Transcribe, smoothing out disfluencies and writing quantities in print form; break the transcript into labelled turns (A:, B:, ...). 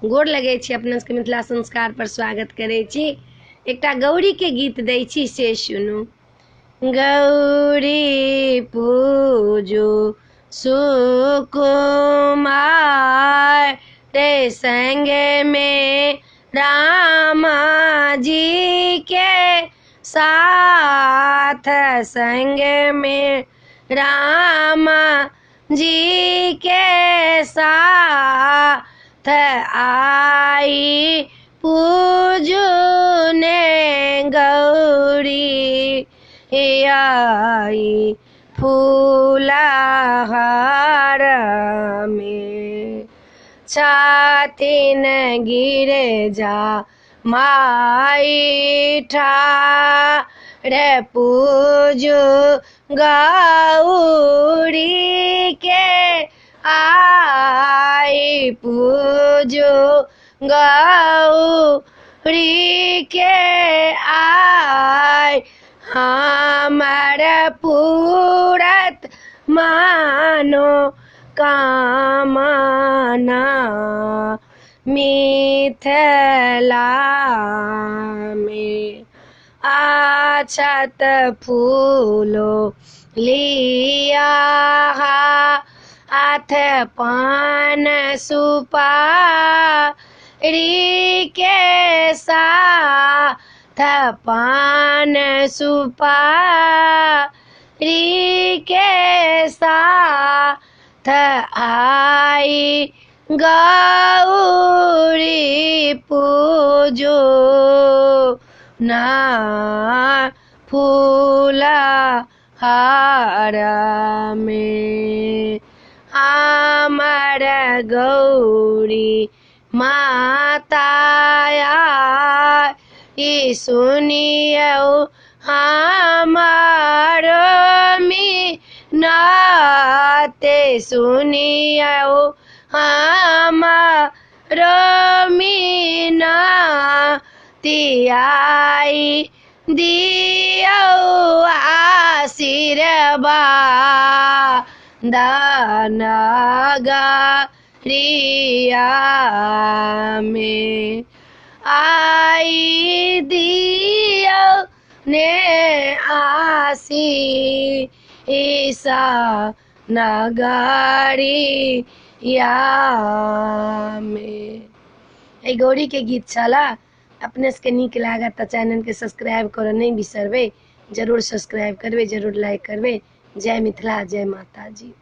A: गोर लगै छी, अपना सबके मिथिला संस्कार पर स्वागत करै छी। एकटा गौरी के गीत दै छी, से सुनू। गौरी पूजो सुकुमार रे संगे में रामा जी के साथ, संग में रामा जी के साथ आई पूजने गौरी आई फूलहार में। छाती न गिरे जा माई ठाड़ पूजो गौरी के आई पूजो गौरी के आई हमार पूरत मानो कामना मिथिला में। अक्षत फूलो लिया हाथ पान सुपारी के साथ, पान सुपारी के साथ आई गौरी पूजो ना फूलहार में। हमार गौरी माता ई सुनियो हमारो मिनते, सुनियो हमारो मिनती आई दियो आशीर्वाद नगरिया में। आई दियो ने आशीष नगरिया में। ए गौरी के गीत छला। अपने के नीक लागत तो चैनल के सब्सक्राइब करो नहीं बिसरबे। जरूर सब्सक्राइब करबे, जरूर लाइक करबे। जय मिथिला, जय माता जी।